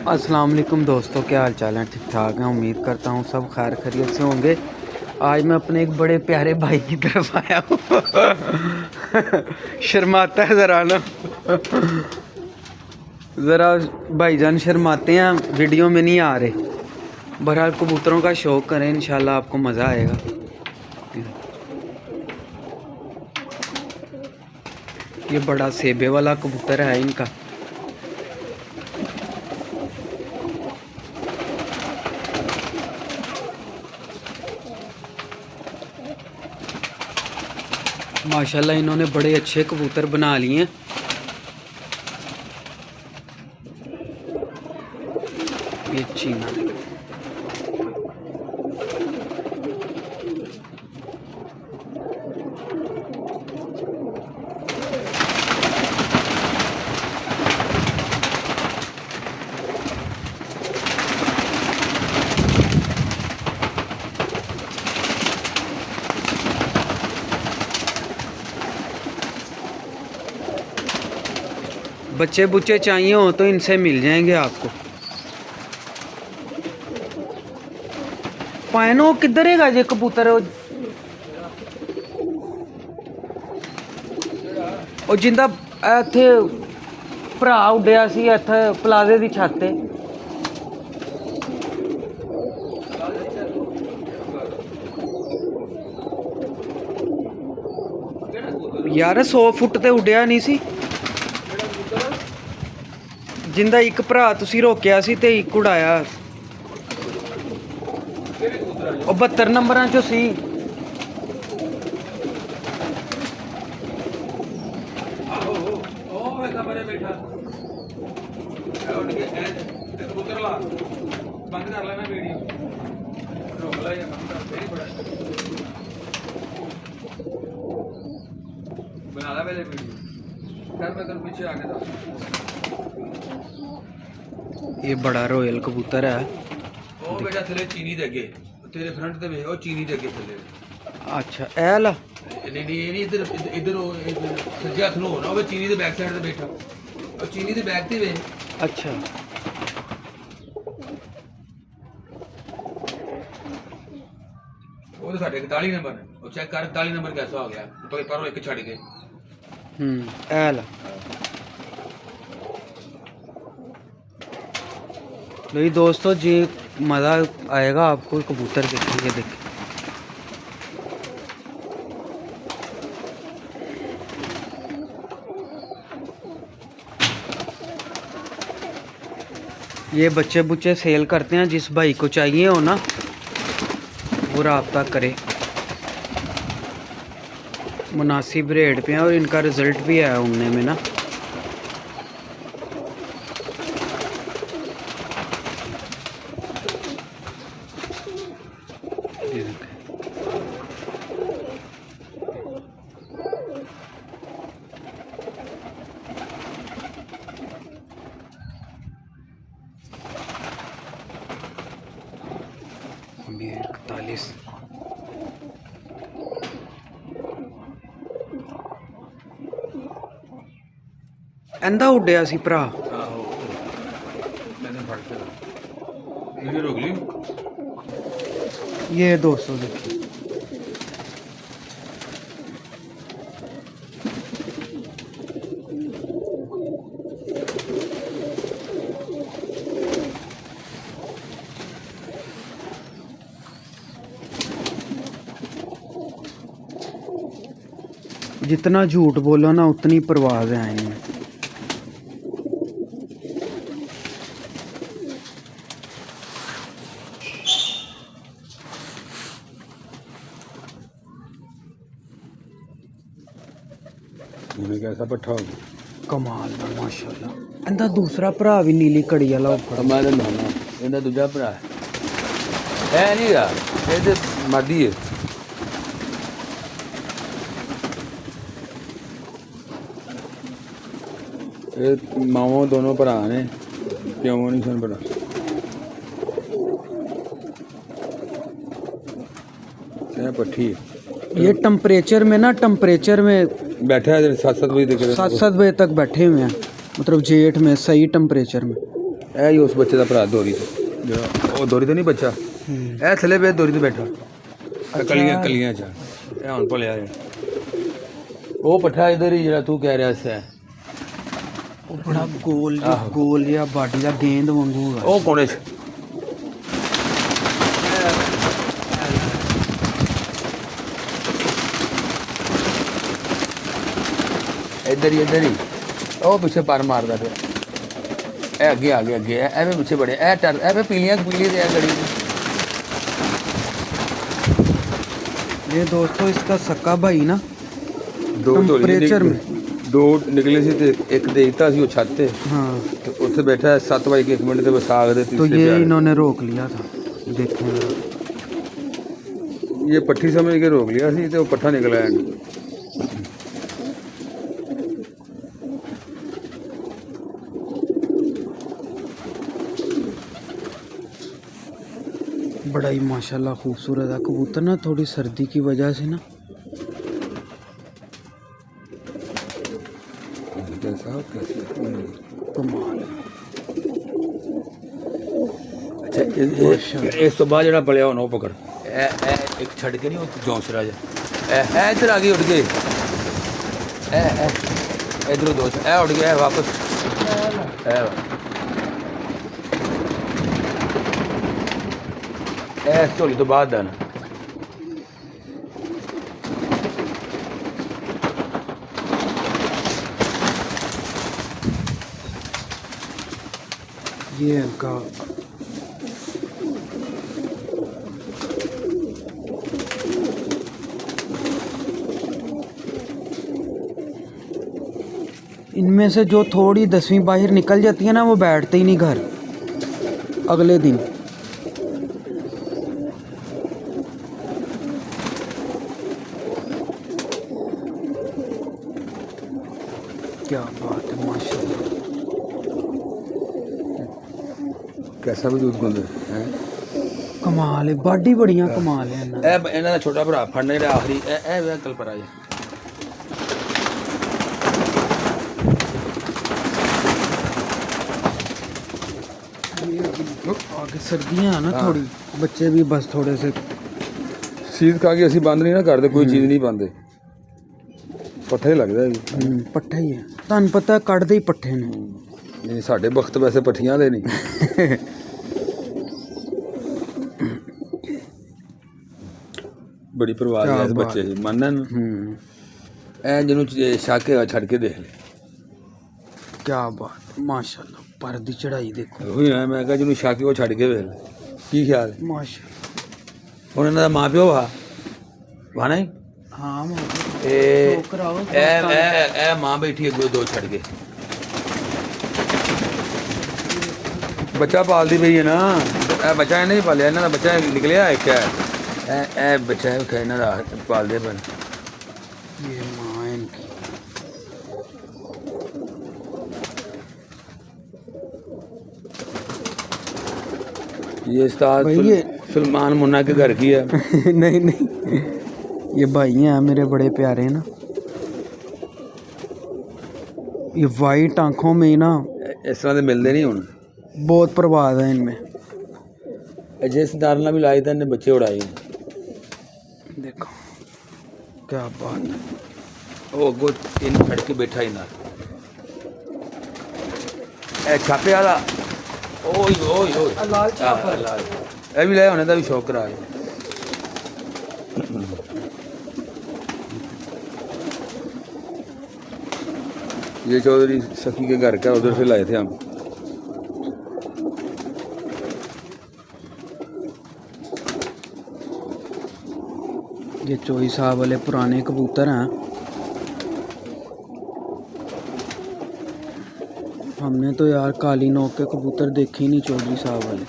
अस्सलाम वालेकुम दोस्तों, क्या हाल चाल है? ठीक ठाक हैं, उम्मीद करता हूँ सब खैर खैरियत से होंगे। आज मैं अपने एक बड़े प्यारे भाई की तरफ आया हूँ। शर्माता है ज़रा ना, ज़रा भाईजान शर्माते हैं, वीडियो में नहीं आ रहे। बहरहाल कबूतरों का शौक़ करें, इंशाल्लाह आपको मज़ा आएगा। ये बड़ा सेबे वाला कबूतर है इनका। माशाल्लाह इन्होंने बड़े अच्छे कबूतर बना लिए हैं। ये चीना बच्चे बुच्चे चाहिए हो तो इनसे मिल जाएंगे आपको। पायनो किधर है जे कबूतर? ਉਹ ਜਿੰਦਾ ਇੱਥੇ ਭਰਾ ਉੱਡਿਆ ਸੀ ਇੱਥੇ ਪਲਾਜ਼ੇ ਦੀ ਛੱਤ ਤੇ। ਯਾਰ 100 ਫੁੱਟ ਤੇ ਉੱਡਿਆ ਨਹੀਂ ਸੀ ਜਿੰਦਾ ਇੱਕ ਭਰਾ ਤੁਸੀਂ ਰੋਕਿਆ ਸੀ ਤੇ ਇੱਕ ਉਡਾਇਆ। ਉਹ 72 ਨੰਬਰਾਂ ਚੋਂ ਸੀ। बंद कर लेना वीडियो, रोक ला या बंद कर बना ला पहले वीडियो कर, मैं तेरे पीछे आके था। ये बड़ा रॉयल कबूतर है। ओ बेटा थले चीनी दे अगे तेरे फ्रंट ते वे, ओ चीनी दे अगे थले। अच्छा ए ला नहीं इधर इधर सज्जे हथ नो ना, वो चीनी दे बैक साइड ते बैठा, और चीनी दे बैक ते वे। अच्छा वो तो साढ़े 41 नंबर है, और चेक कर 41 नंबर कैसा हो गया, तो पर एक छड़ गए। ए ला नहीं दोस्तों जी, मज़ा आएगा आपको। कबूतर देखेंगे देखें। ये बच्चे बुच्चे सेल करते हैं, जिस भाई को चाहिए हो ना वो राब्ता करे। मुनासिब रेट पे हैं और इनका रिज़ल्ट भी है उड़ने में ना। ये 41 एंदा उड्डिया सी भरा। आहो मैंने फड़ के ये रोक ली। ये 200 देखिए। जितना झूठ बोलो ना उतनी परवाज़ है इनमें। कैसा पट्ठा हो कमाल है माशाल्लाह। इंदा दूसरा भरा भी नीली कड़ी वाला मैं इन्हें दूजा भरा है नहीं गा, ये मादी है। ये मावों दोनों भरा ने, क्यों नहीं सन भरा। पट्ठी ये टेम्परेचर में ना, टेम्परेचर में बैठा है 7-7 बजे तक, 7-7 बजे तक बैठे हुए हैं, मतलब जेठ में सही टेम्परेचर में। ਇਹ ਹੀ ਉਸ ਬੱਚੇ ਦਾ ਭਰਾ ਦੋਰੀ ਤੇ, ਜਿਹੜਾ ਉਹ ਦੋਰੀ ਤੇ ਨਹੀਂ ਬੱਚਾ, ਇਹ ਥੱਲੇ ਵੇ ਦੋਰੀ ਤੇ ਬੈਠਾ, ਕਲੀਆਂ ਕਲੀਆਂ ਚ ਇਹ ਹੁਣ ਭਲਿਆ ਹੈ। ਉਹ ਪੱਠਾ ਇਧਰ ਹੀ ਜਿਹੜਾ ਤੂੰ ਕਹਿ ਰਿਹਾ ਸੀ, ਉਹ ਬੜਾ ਗੋਲ ਜਿਹਾ ਬਾਡੀ ਦਾ ਗੇਂਦ ਵਾਂਗੂ ਹੈ। ਉਹ ਕੋਨੇ ਚ ਇੱਧਰ ਹੀ ਉਹ ਪਿੱਛੇ ਪਰ ਮਾਰਦਾ ਪਿਆ, ਇਹ ਅੱਗੇ ਆ ਗਿਆ, ਅੱਗੇ ਐਵੇਂ ਪਿੱਛੇ ਬੜੇ, ਇਹ ਟਰ ਐਵੇਂ ਪੀਲੀਆਂ ਪੀਲੀ ਤੇ ਗੜੀ। ये दोस्तों इसका सक्का भाई ना ਦੋ टेम्परेचर में ਦੋ ਨਿਕਲੇ ਸੀ ਤੇ ਇੱਕ ਦੇਖਤਾ ਸੀ ਉਹ ਛੱਤ ਤੇ, हाँ ਤੇ ਉੱਥੇ ਬੈਠਾ 7:01 ਤੇ ਵਿਸਾਖ ਦੇ तो ਤੀਸਰੇ ये प्यारे। इन्होंने रोक लिया था। देखें जरा। ये पट्टी समझ के रोक लिया सी तो पट्ठा निकल आया। बड़ा ही माशाल्लाह खूबसूरत है कबूतर ना, थोड़ी सर्दी की वजह से ना कमाल है। अच्छा इस तो बाद जो पलिया होना वो पकड़, एक छड़ के नहीं जौंसरा जा इधर आ गई उठ गई, इधरों दोस्त उठ गया वापस। इस झोली तो बाद है ना ये इनका इनमें से जो थोड़ी 10वीं बाहर निकल जाती है ना, वो बैठते ही नहीं घर अगले दिन। क्या बात है माशाल्लाह। कैसा भी दूध गुंद है कमाल है, बाडी बड़ियां कमाल है इन्हां दी। इन्हों का छोटा भरा फड़ने ਜਿਹੜਾ आखिरी कल पर आया आगे सर्दियां है ना थोड़ी, बच्चे भी बस थोड़े से ਸੀਤ ਖਾ ਕੇ ਅਸੀਂ ਬੰਦ ਨਹੀਂ ਨਾ ਕਰਦੇ, ਕੋਈ ਚੀਜ਼ ਨਹੀਂ ਪਾਉਂਦੇ, ਪੱਠੇ ਲੱਗਦਾ ਜੀ। ਪੱਠਾ ਹੀ ਹੈ, ਤੁਹਾਨੂੰ ਪਤਾ ਕੱਢਦੇ ਹੀ ਪੱਠੇ ਨੇ। ਨਹੀਂ ਸਾਡੇ ਵਕਤ ਵੈਸੇ ਪੱਠੀਆਂ ਦੇ ਨਹੀਂ। ਬੜੀ ਪਰਵਾਹ ਹੈ ਇਸ ਬੱਚੇ ਦੀ, ਮੰਨਣ ਐ ਜਿਹਨੂੰ ਛਾਕੇ ਛੱਡ ਕੇ ਦੇਖ ਲੈ। क्या बात माशाल्लाह, पर दी चढ़ाई देखो। ਉਹੀ ਨਾ ਮੈਂ ਕਿਹਾ ਜਿਹਨੂੰ ਛਾਕੇ ਉਹ ਛੱਡ ਕੇ ਵੇਖ ਲੈ, ਕੀ ਖਿਆਲ ਹੈ? माशाल्लाह ਹੁਣ ਇਹਨਾਂ ਦਾ ਮਾਂ ਪਿਓ ਵਾ ਨਹੀਂ? हाँ ਇਹ ਮਾਂ ਬੈਠੀ ਅੱਗੇ ਦੋ ਛੱਡ ਕੇ, ਬੱਚਾ ਪਾਲਦੀ ਪਈ ਹੈ ਨਾ। ਇਹ ਬੱਚਾ ਇਹਨੇ ਹੀ ਪਾਲਿਆ, ਇਹਨਾਂ ਦਾ ਬੱਚਾ ਨਿਕਲਿਆ ਇੱਕ ਹੈ, ਇਹ ਬੱਚਾ ਹੈ ਇਹਨਾਂ ਦਾ ਪਾਲਦੇ ਪਏ। ये माँ है इनकी। ये उस्ताद सलमान मुन्ना के घर की है। नहीं नहीं, ये भाई हैं मेरे बड़े प्यारे ना। ये वाइट आंखों में ना इस तरह के मिलते नहीं हुण, बहुत प्रभाव है इनमें। जिस दारना भी लाई था इन्हें बच्चे उड़ाए। देखो क्या बात है। वो अगो इन फड़ के बैठा ही ना, ए छापे वाला ओए ओए ओए लाल छापा, लाल ए भी लाया होने का भी शौक करा। ये चौधरी सखी के घर का, उधर से लाए थे हम। ये चोई साहब वाले पुराने कबूतर हैं। हमने तो यार काली नोक के कबूतर देखे ही नहीं चौधरी साहब वाले,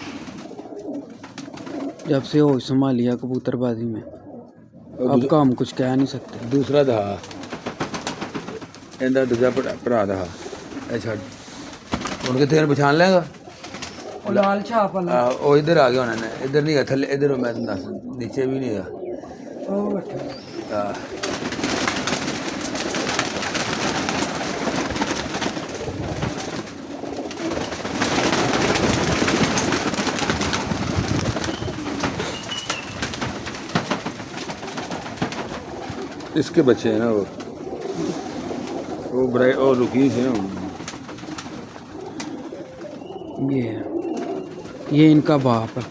जब से होश संभालिया कबूतरबाजी में। अब का हम कुछ कह नहीं सकते। दूसरा दहा इंदा दूजा भरा दहा छड़ हूँ कितने पछाण लेगा। लाल छाप वाला वो इधर आ गया उन्होंने, इधर नहीं गया थले, इधर मैं तुम दस नीचे भी नहीं गया। इसके बच्चे हैं ना वो ब्राइड और रुकी थी ना। ये इनका बाप है।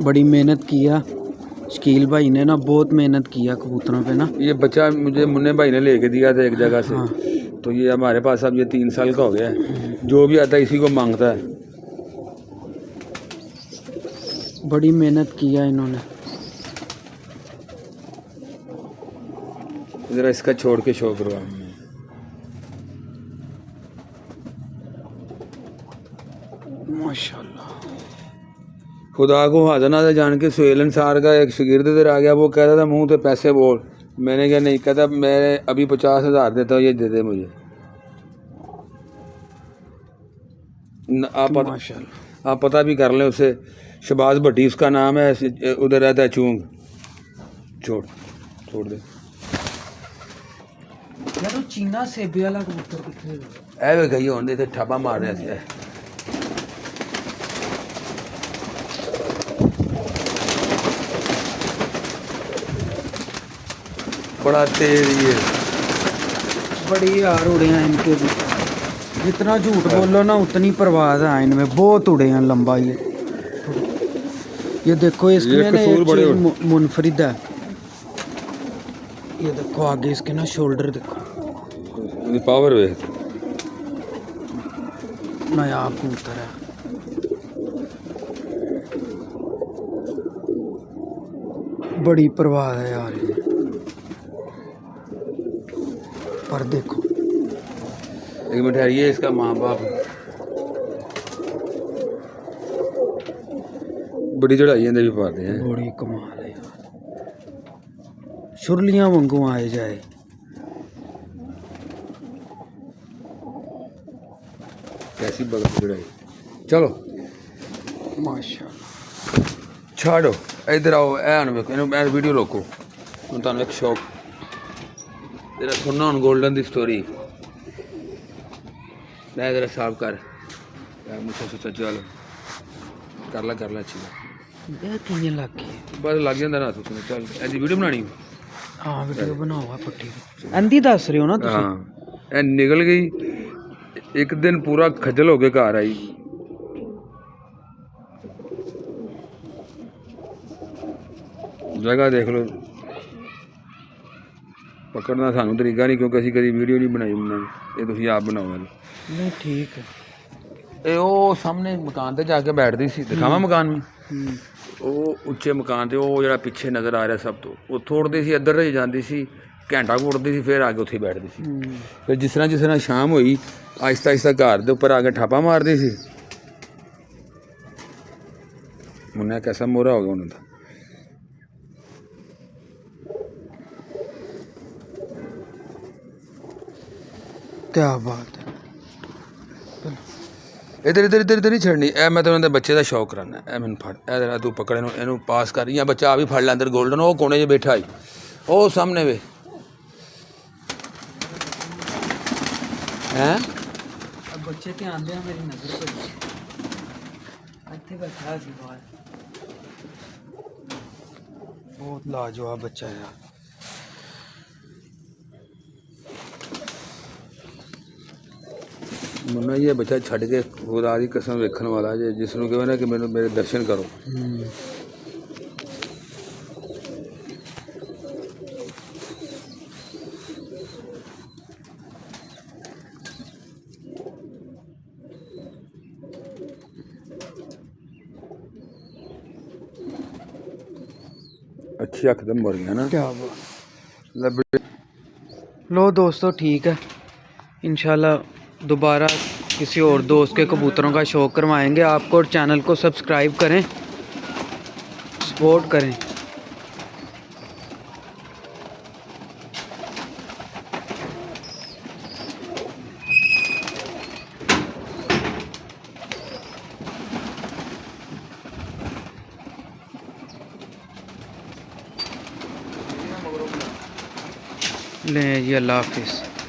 बड़ी मेहनत किया शकील भाई ने ना, बहुत मेहनत किया कबूतरों पे ना। ये बच्चा मुझे मुन्ने भाई ने लेके दिया था एक जगह से। हाँ। तो ये हमारे पास अब ये 3 साल का हो गया है। जो भी आता है इसी को मांगता है। बड़ी मेहनत किया इन्होंने। जरा इसका छोड़ के शो करवा। माशाल्लाह। खुदा को हाज़िर नाज़िर जान के सुहेल अंसार का एक शागिर्द इधर आ गया। वो कहता था मुंह पे पैसे बोल। मैंने कहा नहीं। कहता मैं अभी 50,000 देता हूँ, ये दे दे मुझे। आप पता भी कर लें उसे। शबाज भट्टी उसका नाम है, उधर रहता है चूंग। छोड़ दे यार वो चीना सेबे वाला कबूतर किथे ऐ वे गई होंदे थे ठप्पा मार रहा सी। बड़ा तेज ये। बड़ी यार उड़े हैं इनके भी। जितना झूठ बोलो ना उतनी परवाह है इनमें। बहुत उड़े हैं लंबा ये देखो इसमें ना एक चीज मुनफरिद है। ये देखो आगे इसके ना शोल्डर देखो, पावर वे नया कबूतर है। बड़ी परवाह है यार ये। पर देखो एक मिनट ठहरिए, इसका माँ बाप बड़ी चढ़ाई भी पाते हैं। बड़ी कमाल है यार। शुरलियां वांगू आए जाए। कैसी बगल चढ़ाई। चलो माशाल्लाह। छाड़ो इधर आओ। मैं वीडियो रोको। मैं तुम एक शौक तेरा सुनना हूँ गोल्डन की स्टोरी। मैं जरा साफ कर मुझसे सोचा चल कर ला अच्छी ये किन्ने लग गए बस लग जाता ना सोचने। चल ऐसी वीडियो बनानी। हाँ वीडियो बनाओ पट्टी अंधी दस रहे हो ना तुम। हाँ ए निकल गई। एक दिन पूरा खजल हो के घर आई। जगह देख लो। पकड़ना सानू तरीका नहीं क्योंकि असीं कभी वीडियो नहीं बनाई। ये तुसीं आप बनाओ। नहीं ठीक है। ਇਹ ਉਹ ਸਾਹਮਣੇ ਮਕਾਨ ਤੇ ਜਾ ਕੇ ਬੈਠਦੀ ਸੀ। ਦਿਖਾਵਾਂ ਮਕਾਨ ਵੀ। ਉਹ ਉੱਚੇ ਮਕਾਨ ਤੇ ਉਹ ਜਿਹੜਾ ਪਿੱਛੇ ਨਜ਼ਰ ਆ ਰਿਹਾ ਸਭ ਤੋਂ ਉੱਥੋਂ ਉੱਡਦੀ ਸੀ, ਇੱਧਰ ਹੀ ਜਾਂਦੀ ਸੀ, ਘੰਟਾ ਕੁ ਉੱਡਦੀ ਸੀ, ਫਿਰ ਆ ਕੇ ਉੱਥੇ ਬੈਠਦੀ ਸੀ। ਫਿਰ ਜਿਸ ਤਰ੍ਹਾਂ ਸ਼ਾਮ ਹੋਈ ਆਹਿਸਤਾ ਆਹਿਸਤਾ ਘਰ ਦੇ ਉੱਪਰ ਆ ਕੇ ਠਾਪਾ ਮਾਰਦੀ ਸੀ। ਮੁੰਨਾ ਕੈਸਾ ਮੋਹਰਾ ਹੋ ਗਿਆ ਉਹਨਾਂ ਦਾ। क्या बात है। इधर नहीं छड़नी। ए मैं तो उन्होंने बच्चे का शौक कराना। ए मैंने फड़ ए तू पकड़ इनू पास कर या बच्चा आ भी फड़ लै अंदर गोल्डन। वो कोने च बैठा ही वो सामने वे हैं बच्चे ध्यान देना मेरी नजर पड़ी इत्थे बैठा सी बाहर। बहुत लाजवाब बच्चा है यार। मुन्ना ये बच्चा छड़ के खुदा की कसम वेखण वाला जे जिसनों कहे ना कि मैनू मेरे दर्शन करो। अच्छी एकदम मर गया ना। क्या बात। लो दोस्तों ठीक है, इंशाल्लाह दोबारा किसी और दोस्त के कबूतरों का शौक़ करवाएंगे आपको। और चैनल को सब्सक्राइब करें, सपोर्ट करें। लें जी, अल्लाह हाफिज़।